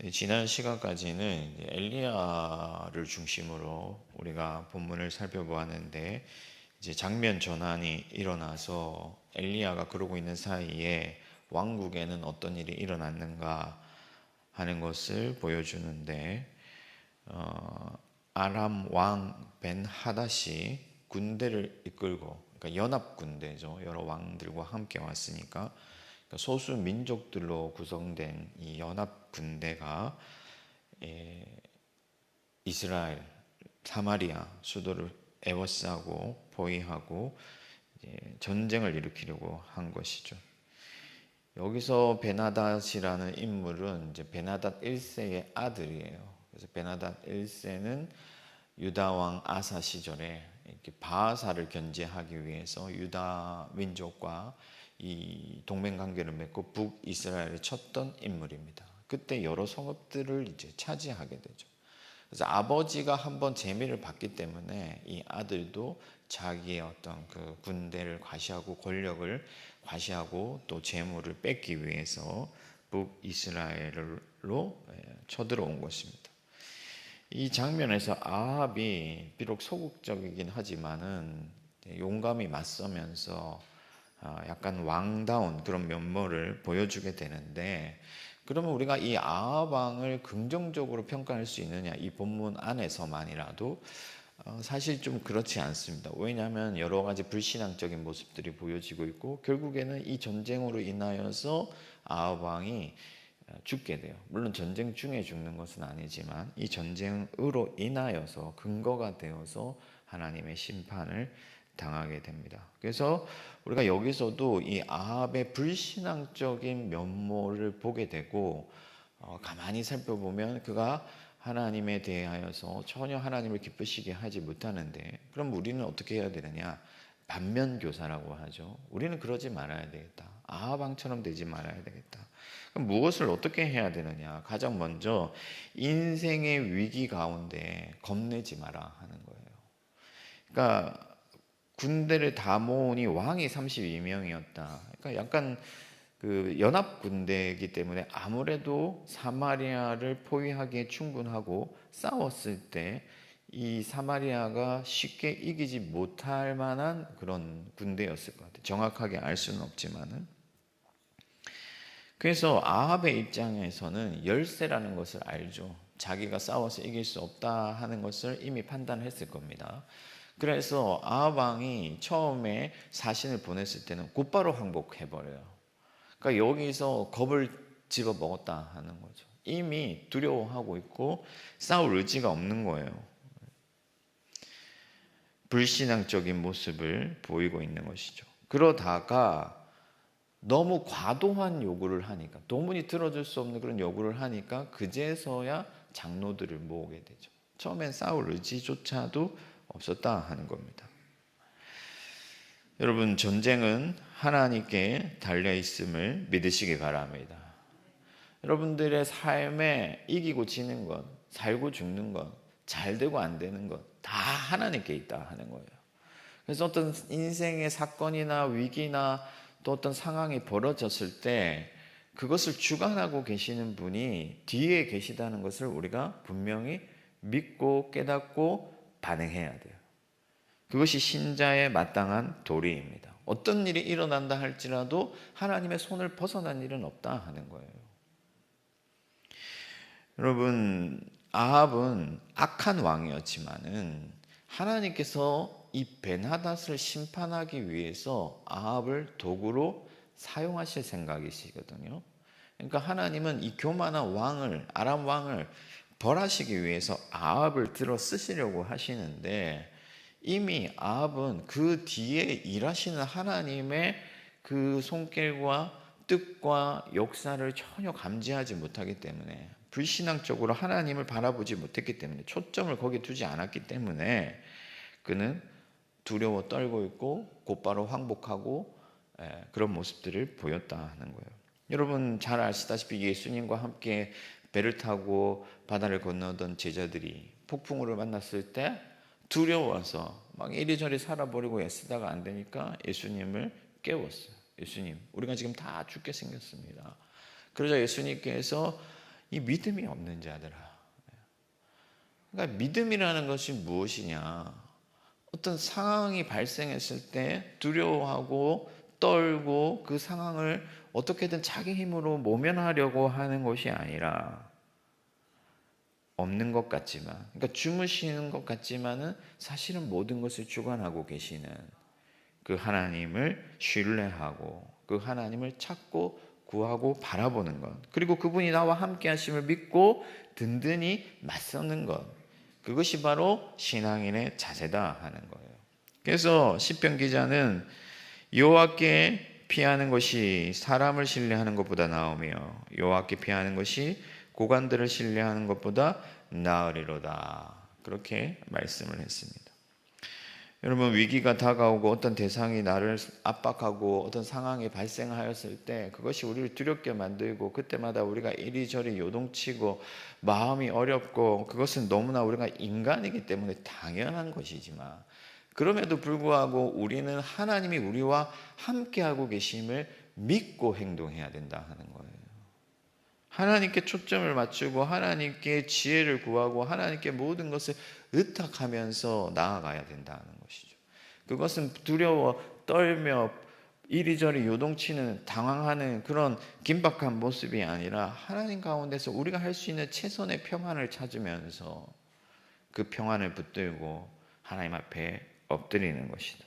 지난 시간까지는 이제 엘리야를 중심으로 우리가 본문을 살펴보았는데, 이제 장면 전환이 일어나서 엘리야가 그러고 있는 사이에 왕국에는 어떤 일이 일어났는가 하는 것을 보여주는데, 아람 왕 벤 하닷이 군대를 이끌고, 그러니까 연합 군대죠. 여러 왕들과 함께 왔으니까 소수 민족들로 구성된 이 연합 군대가 이스라엘 사마리아 수도를 에워싸고 포위하고 전쟁을 일으키려고 한 것이죠. 여기서 베나닷이라는 인물은 이제 베나닷 1세의 아들이에요. 그래서 베나닷 1세는 유다 왕 아사 시절에 이렇게 바하사를 견제하기 위해서 유다 민족과 이 동맹 관계를 맺고 북이스라엘에 쳤던 인물입니다. 그때 여러 성읍들을 이제 차지하게 되죠. 그래서 아버지가 한번 재미를 봤기 때문에 이 아들도 자기의 어떤 그 군대를 과시하고 권력을 과시하고 또 재물을 뺏기 위해서 북이스라엘로 쳐들어온 것입니다. 이 장면에서 아합이 비록 소극적이긴 하지만은 용감히 맞서면서 약간 왕다운 그런 면모를 보여주게 되는데, 그러면 우리가 이 아합 왕을 긍정적으로 평가할 수 있느냐, 이 본문 안에서만이라도 사실 좀 그렇지 않습니다. 왜냐하면 여러 가지 불신앙적인 모습들이 보여지고 있고, 결국에는 이 전쟁으로 인하여서 아합 왕이 죽게 돼요. 물론 전쟁 중에 죽는 것은 아니지만 이 전쟁으로 인하여서 근거가 되어서 하나님의 심판을 당하게 됩니다. 그래서 우리가 여기서도 이 아합의 불신앙적인 면모를 보게 되고, 가만히 살펴보면 그가 하나님에 대하여서 전혀 하나님을 기쁘시게 하지 못하는데, 그럼 우리는 어떻게 해야 되느냐? 반면교사라고 하죠. 우리는 그러지 말아야 되겠다. 아합 왕처럼 되지 말아야 되겠다. 그럼 무엇을 어떻게 해야 되느냐? 가장 먼저 인생의 위기 가운데 겁내지 마라 하는 거예요. 그러니까 군대를 다 모으니 왕이 32명이었다. 그러니까 약간 그 연합 군대이기 때문에 아무래도 사마리아를 포위하기에 충분하고, 싸웠을 때 이 사마리아가 쉽게 이기지 못할 만한 그런 군대였을 것 같아요. 정확하게 알 수는 없지만은. 그래서 아합의 입장에서는 열세라는 것을 알죠. 자기가 싸워서 이길 수 없다 하는 것을 이미 판단했을 겁니다. 그래서 아합 왕이 처음에 사신을 보냈을 때는 곧바로 항복해버려요. 그러니까 여기서 겁을 집어 먹었다 하는 거죠. 이미 두려워하고 있고 싸울 의지가 없는 거예요. 불신앙적인 모습을 보이고 있는 것이죠. 그러다가 너무 과도한 요구를 하니까, 도무지 들어줄 수 없는 그런 요구를 하니까 그제서야 장로들을 모으게 되죠. 처음엔 싸울 의지조차도 없었다 하는 겁니다. 여러분, 전쟁은 하나님께 달려있음을 믿으시기 바랍니다. 여러분들의 삶에 이기고 지는 것, 살고 죽는 것, 잘 되고 안 되는 것 다 하나님께 있다 하는 거예요. 그래서 어떤 인생의 사건이나 위기나 또 어떤 상황이 벌어졌을 때 그것을 주관하고 계시는 분이 뒤에 계시다는 것을 우리가 분명히 믿고 깨닫고 반응해야 돼요. 그것이 신자의 마땅한 도리입니다. 어떤 일이 일어난다 할지라도 하나님의 손을 벗어난 일은 없다 하는 거예요. 여러분, 아합은 악한 왕이었지만은 하나님께서 이 벤하닷을 심판하기 위해서 아합을 도구로 사용하실 생각이시거든요. 그러니까 하나님은 이 교만한 왕을, 아람 왕을 벌하시기 위해서 아합을 들어 쓰시려고 하시는데, 이미 아합은 그 뒤에 일하시는 하나님의 그 손길과 뜻과 역사를 전혀 감지하지 못하기 때문에, 불신앙적으로 하나님을 바라보지 못했기 때문에, 초점을 거기에 두지 않았기 때문에 그는 두려워 떨고 있고 곧바로 항복하고 그런 모습들을 보였다 하는 거예요. 여러분 잘 아시다시피 예수님과 함께 배를 타고 바다를 건너던 제자들이 폭풍우를 만났을 때 두려워서 막 이리저리 살아버리고 애쓰다가 안 되니까 예수님을 깨웠어요. 예수님, 우리가 지금 다 죽게 생겼습니다. 그러자 예수님께서 이 믿음이 없는 자들아. 그러니까 믿음이라는 것이 무엇이냐? 어떤 상황이 발생했을 때 두려워하고 떨고 그 상황을 어떻게든 자기 힘으로 모면하려고 하는 것이 아니라, 없는 것 같지만, 그러니까 주무시는 것 같지만은 사실은 모든 것을 주관하고 계시는 그 하나님을 신뢰하고 그 하나님을 찾고 구하고 바라보는 것, 그리고 그분이 나와 함께 하심을 믿고 든든히 맞서는 것, 그것이 바로 신앙인의 자세다 하는 거예요. 그래서 시편 기자는 여호와께 피하는 것이 사람을 신뢰하는 것보다 나으며 여호와께 피하는 것이 고관들을 신뢰하는 것보다 나으리로다, 그렇게 말씀을 했습니다. 여러분, 위기가 다가오고 어떤 대상이 나를 압박하고 어떤 상황이 발생하였을 때 그것이 우리를 두렵게 만들고 그때마다 우리가 이리저리 요동치고 마음이 어렵고, 그것은 너무나 우리가 인간이기 때문에 당연한 것이지만, 그럼에도 불구하고 우리는 하나님이 우리와 함께하고 계심을 믿고 행동해야 된다 하는 거예요. 하나님께 초점을 맞추고 하나님께 지혜를 구하고 하나님께 모든 것을 의탁하면서 나아가야 된다는 것이죠. 그것은 두려워 떨며 이리저리 요동치는 당황하는 그런 긴박한 모습이 아니라 하나님 가운데서 우리가 할 수 있는 최선의 평안을 찾으면서 그 평안을 붙들고 하나님 앞에 엎드리는 것이다.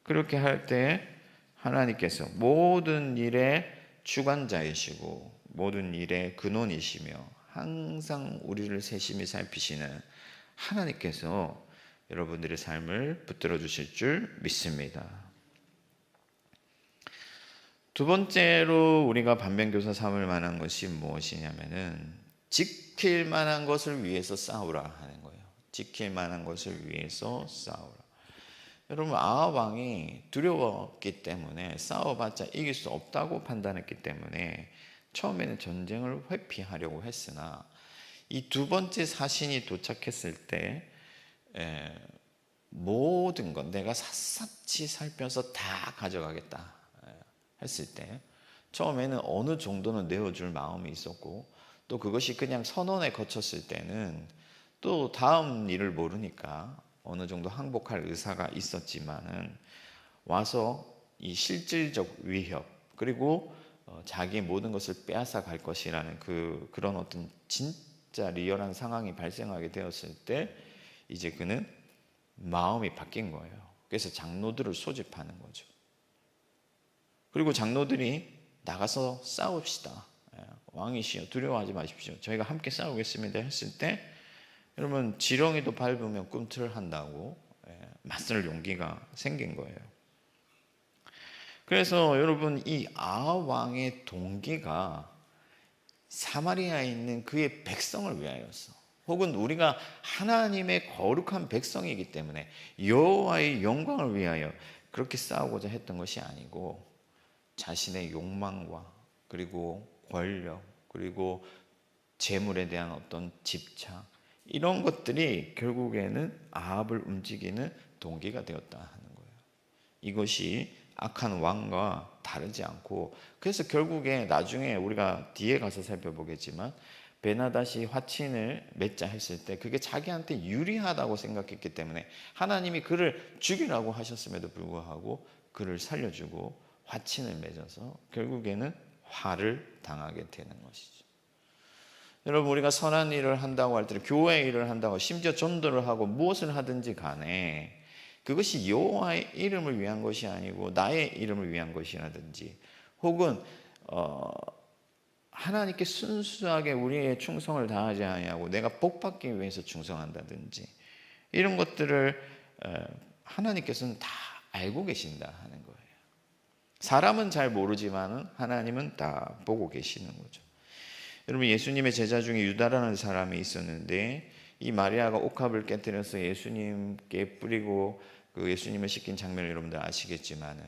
그렇게 할 때 하나님께서 모든 일의 주관자이시고 모든 일의 근원이시며 항상 우리를 세심히 살피시는 하나님께서 여러분들의 삶을 붙들어 주실 줄 믿습니다. 두 번째로 우리가 반면교사 삼을 만한 것이 무엇이냐면은 지킬 만한 것을 위해서 싸우라 하는 거예요. 지킬 만한 것을 위해서 싸우라. 여러분, 아합 왕이 두려웠기 때문에 싸워봤자 이길 수 없다고 판단했기 때문에 처음에는 전쟁을 회피하려고 했으나 이 두 번째 사신이 도착했을 때 모든 것 내가 샅샅이 살펴서 다 가져가겠다 했을 때 처음에는 어느 정도는 내어줄 마음이 있었고, 또 그것이 그냥 선언에 거쳤을 때는 또 다음 일을 모르니까 어느 정도 항복할 의사가 있었지만은 와서 이 실질적 위협, 그리고 자기의 모든 것을 빼앗아 갈 것이라는 그런 어떤 진짜 리얼한 상황이 발생하게 되었을 때 이제 그는 마음이 바뀐 거예요. 그래서 장로들을 소집하는 거죠. 그리고 장로들이 나가서 싸웁시다. 왕이시여 두려워하지 마십시오. 저희가 함께 싸우겠습니다 했을 때 여러분, 지렁이도 밟으면 꿈틀한다고 맞설 용기가 생긴 거예요. 그래서 여러분, 이 아합 왕의 동기가 사마리아에 있는 그의 백성을 위하여서, 혹은 우리가 하나님의 거룩한 백성이기 때문에 여호와의 영광을 위하여 그렇게 싸우고자 했던 것이 아니고 자신의 욕망과 그리고 권력 그리고 재물에 대한 어떤 집착, 이런 것들이 결국에는 아합을 움직이는 동기가 되었다 하는 거예요. 이것이 악한 왕과 다르지 않고, 그래서 결국에 나중에 우리가 뒤에 가서 살펴보겠지만 베나닷이 화친을 맺자 했을 때 그게 자기한테 유리하다고 생각했기 때문에 하나님이 그를 죽이라고 하셨음에도 불구하고 그를 살려주고 화친을 맺어서 결국에는 화를 당하게 되는 것이죠. 여러분, 우리가 선한 일을 한다고 할 때, 교회 일을 한다고, 심지어 전도를 하고 무엇을 하든지 간에 그것이 여호와의 이름을 위한 것이 아니고 나의 이름을 위한 것이라든지, 혹은 하나님께 순수하게 우리의 충성을 다하지 아니하고 내가 복받기 위해서 충성한다든지, 이런 것들을 하나님께서는 다 알고 계신다 하는 거예요. 사람은 잘 모르지만 하나님은 다 보고 계시는 거죠. 여러분, 예수님의 제자 중에 유다라는 사람이 있었는데 이 마리아가 옥합을 깨뜨려서 예수님께 뿌리고 그 예수님을 씻긴 장면을 여러분들 아시겠지만,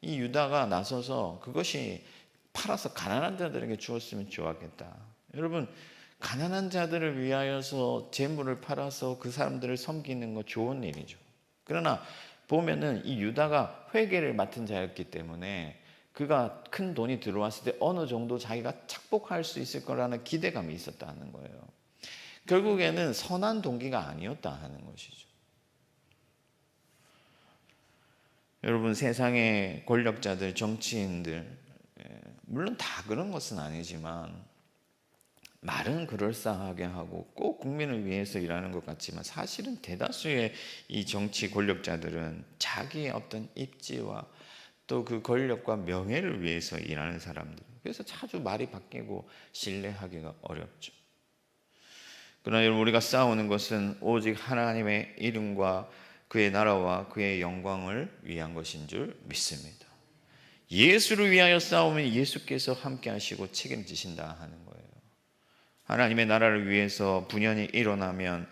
이 유다가 나서서 그것이 팔아서 가난한 자들에게 주었으면 좋았겠다. 여러분, 가난한 자들을 위하여서 재물을 팔아서 그 사람들을 섬기는 거 좋은 일이죠. 그러나 보면은 이 유다가 회계를 맡은 자였기 때문에 그가 큰 돈이 들어왔을 때 어느 정도 자기가 착복할 수 있을 거라는 기대감이 있었다는 거예요. 결국에는 선한 동기가 아니었다 하는 것이죠. 여러분, 세상의 권력자들, 정치인들, 물론 다 그런 것은 아니지만 말은 그럴싸하게 하고 꼭 국민을 위해서 일하는 것 같지만 사실은 대다수의 이 정치 권력자들은 자기의 어떤 입지와 또 그 권력과 명예를 위해서 일하는 사람들. 그래서 자주 말이 바뀌고 신뢰하기가 어렵죠. 그러나 여러분, 우리가 싸우는 것은 오직 하나님의 이름과 그의 나라와 그의 영광을 위한 것인 줄 믿습니다. 예수를 위하여 싸우면 예수께서 함께 하시고 책임지신다 하는 거예요. 하나님의 나라를 위해서 분연히 일어나면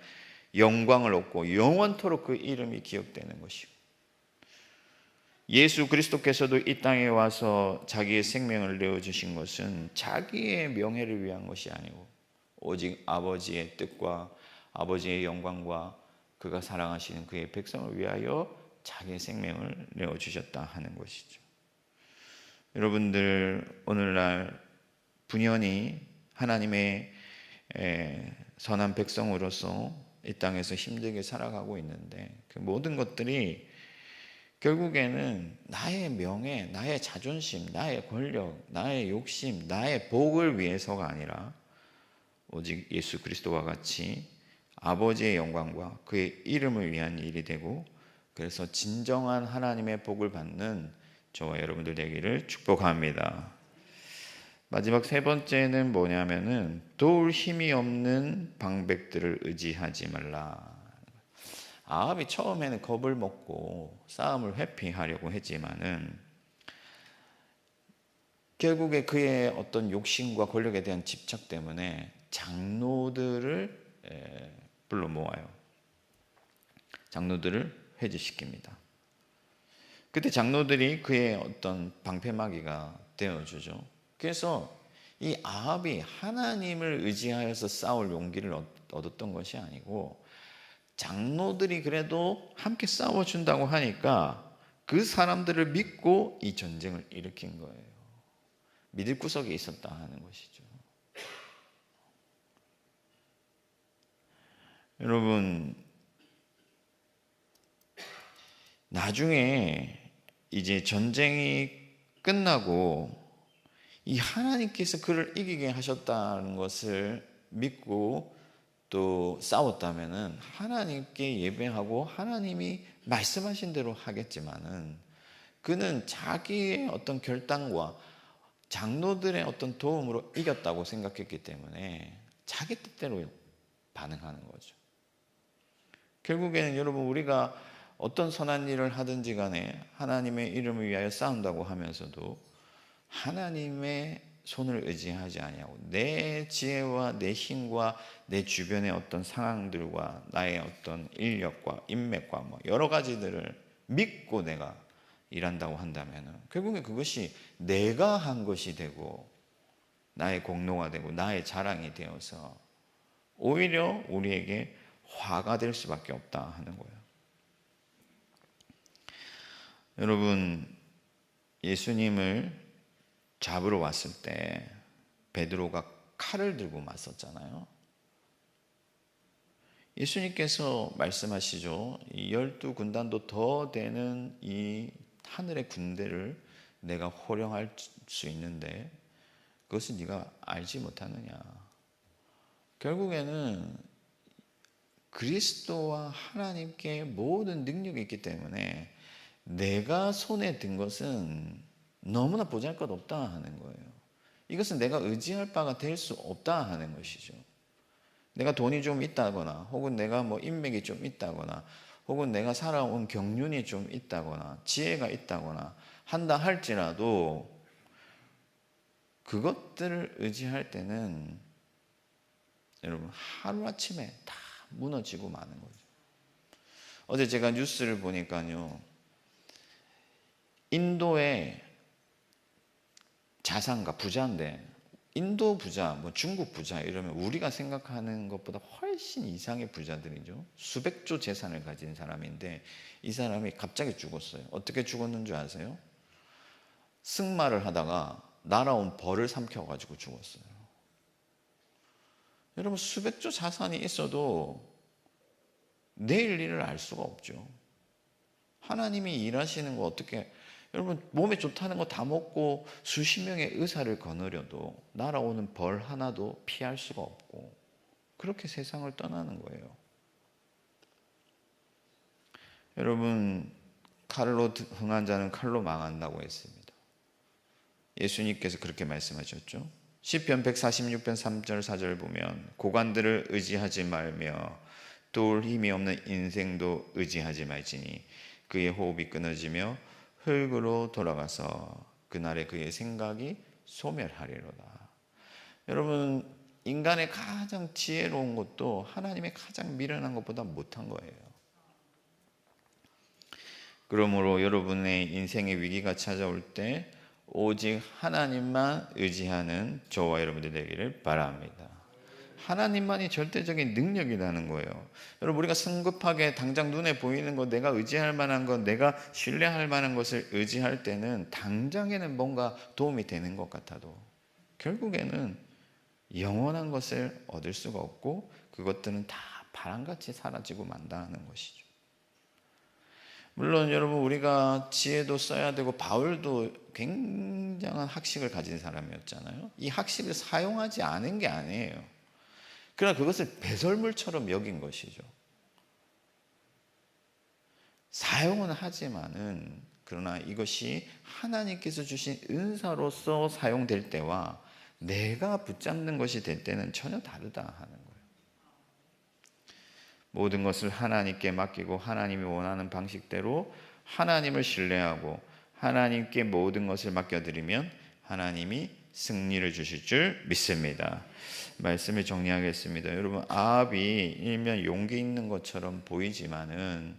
영광을 얻고 영원토록 그 이름이 기억되는 것이고, 예수 그리스도께서도 이 땅에 와서 자기의 생명을 내어주신 것은 자기의 명예를 위한 것이 아니고 오직 아버지의 뜻과 아버지의 영광과 그가 사랑하시는 그의 백성을 위하여 자기의 생명을 내어주셨다 하는 것이죠. 여러분들, 오늘날 분연히 하나님의 선한 백성으로서 이 땅에서 힘들게 살아가고 있는데 그 모든 것들이 결국에는 나의 명예, 나의 자존심, 나의 권력, 나의 욕심, 나의 복을 위해서가 아니라 오직 예수 그리스도와 같이 아버지의 영광과 그의 이름을 위한 일이 되고, 그래서 진정한 하나님의 복을 받는 저와 여러분들 되기를 축복합니다. 마지막 세 번째는 뭐냐면은 도울 힘이 없는 방백들을 의지하지 말라. 아합이 처음에는 겁을 먹고 싸움을 회피하려고 했지만은 결국에 그의 어떤 욕심과 권력에 대한 집착 때문에 장로들을 불러 모아요. 장로들을 회지시킵니다. 그때 장로들이 그의 어떤 방패막이가 되어주죠. 그래서 이 아합이 하나님을 의지하여서 싸울 용기를 얻었던 것이 아니고 장로들이 그래도 함께 싸워준다고 하니까 그 사람들을 믿고 이 전쟁을 일으킨 거예요. 믿을 구석이 있었다 하는 것이죠. 여러분, 나중에 이제 전쟁이 끝나고 이 하나님께서 그를 이기게 하셨다는 것을 믿고 또 싸웠다면은 하나님께 예배하고 하나님이 말씀하신 대로 하겠지만은 그는 자기의 어떤 결단과 장로들의 어떤 도움으로 이겼다고 생각했기 때문에 자기 뜻대로 반응하는 거죠. 결국에는 여러분, 우리가 어떤 선한 일을 하든지 간에 하나님의 이름을 위하여 싸운다고 하면서도 하나님의 손을 의지하지 아니하고 내 지혜와 내 힘과 내 주변의 어떤 상황들과 나의 어떤 인력과 인맥과 뭐 여러 가지들을 믿고 내가 일한다고 한다면 결국에 그것이 내가 한 것이 되고 나의 공로가 되고 나의 자랑이 되어서 오히려 우리에게 화가 될 수밖에 없다 하는 거예요. 여러분, 예수님을 잡으러 왔을 때 베드로가 칼을 들고 맞섰잖아요. 예수님께서 말씀하시죠. 이 12군단도 더 되는 이 하늘의 군대를 내가 호령할 수 있는데 그것을 네가 알지 못하느냐. 결국에는 그리스도와 하나님께 모든 능력이 있기 때문에 내가 손에 든 것은 너무나 보잘것없다 하는 거예요. 이것은 내가 의지할 바가 될 수 없다 하는 것이죠. 내가 돈이 좀 있다거나 혹은 내가 뭐 인맥이 좀 있다거나 혹은 내가 살아온 경륜이 좀 있다거나 지혜가 있다거나 한다 할지라도 그것들을 의지할 때는 여러분 하루아침에 다 무너지고 마는 거죠. 어제 제가 뉴스를 보니까요, 인도의 자산가 부자인데 인도 부자, 뭐 중국 부자 이러면 우리가 생각하는 것보다 훨씬 이상의 부자들이죠. 수백조 재산을 가진 사람인데 이 사람이 갑자기 죽었어요. 어떻게 죽었는 줄 아세요? 승마를 하다가 날아온 벌을 삼켜가지고 죽었어요. 여러분, 수백 조 자산이 있어도 내일 일을 알 수가 없죠. 하나님이 일하시는 거 어떻게, 여러분, 몸에 좋다는 거 다 먹고 수십 명의 의사를 거느려도 날아오는 벌 하나도 피할 수가 없고, 그렇게 세상을 떠나는 거예요. 여러분, 칼로 흥한 자는 칼로 망한다고 했습니다. 예수님께서 그렇게 말씀하셨죠. 시편 146편 3절 4절 보면 고관들을 의지하지 말며 도울 힘이 없는 인생도 의지하지 말지니 그의 호흡이 끊어지며 흙으로 돌아가서 그날에 그의 생각이 소멸하리로다. 여러분, 인간의 가장 지혜로운 것도 하나님의 가장 미련한 것보다 못한 거예요. 그러므로 여러분의 인생의 위기가 찾아올 때 오직 하나님만 의지하는 저와 여러분들 되기를 바랍니다. 하나님만이 절대적인 능력이라는 거예요. 여러분, 우리가 성급하게 당장 눈에 보이는 것, 내가 의지할 만한 것, 내가 신뢰할 만한 것을 의지할 때는 당장에는 뭔가 도움이 되는 것 같아도 결국에는 영원한 것을 얻을 수가 없고 그것들은 다 바람같이 사라지고 만다는 것이죠. 물론 여러분, 우리가 지혜도 써야 되고 바울도 굉장한 학식을 가진 사람이었잖아요. 이 학식을 사용하지 않은 게 아니에요. 그러나 그것을 배설물처럼 여긴 것이죠. 사용은 하지만은 그러나 이것이 하나님께서 주신 은사로서 사용될 때와 내가 붙잡는 것이 될 때는 전혀 다르다 하는 거예요. 모든 것을 하나님께 맡기고 하나님이 원하는 방식대로 하나님을 신뢰하고 하나님께 모든 것을 맡겨드리면 하나님이 승리를 주실 줄 믿습니다. 말씀을 정리하겠습니다. 여러분, 아합이 일면 용기 있는 것처럼 보이지만은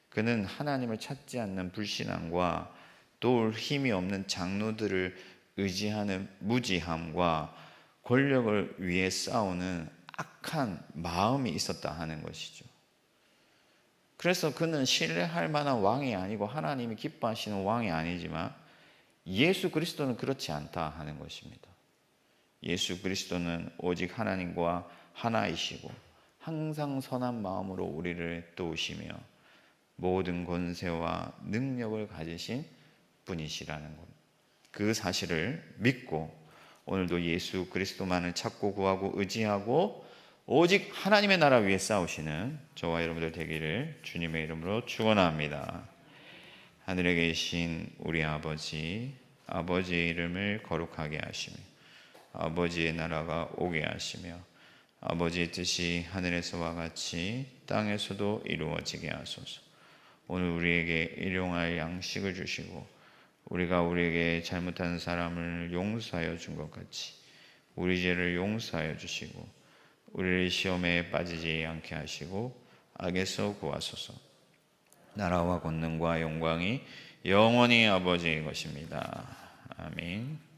그는 하나님을 찾지 않는 불신앙과 도울 힘이 없는 장로들을 의지하는 무지함과 권력을 위해 싸우는 악한 마음이 있었다 하는 것이죠. 그래서 그는 신뢰할 만한 왕이 아니고 하나님이 기뻐하시는 왕이 아니지만 예수 그리스도는 그렇지 않다 하는 것입니다. 예수 그리스도는 오직 하나님과 하나이시고 항상 선한 마음으로 우리를 도우시며 모든 권세와 능력을 가지신 분이시라는 것. 그 사실을 믿고 오늘도 예수 그리스도만을 찾고 구하고 의지하고 오직 하나님의 나라 위에 싸우시는 저와 여러분들 되기를 주님의 이름으로 축원합니다. 하늘에 계신 우리 아버지, 아버지의 이름을 거룩하게 하시며 아버지의 나라가 오게 하시며 아버지의 뜻이 하늘에서와 같이 땅에서도 이루어지게 하소서. 오늘 우리에게 일용할 양식을 주시고 우리가 우리에게 잘못한 사람을 용서하여 준 것 같이 우리 죄를 용서하여 주시고 우리를 시험에 빠지지 않게 하시고 악에서 구하소서. 나라와 권능과 영광이 영원히 아버지의 것입니다. 아멘.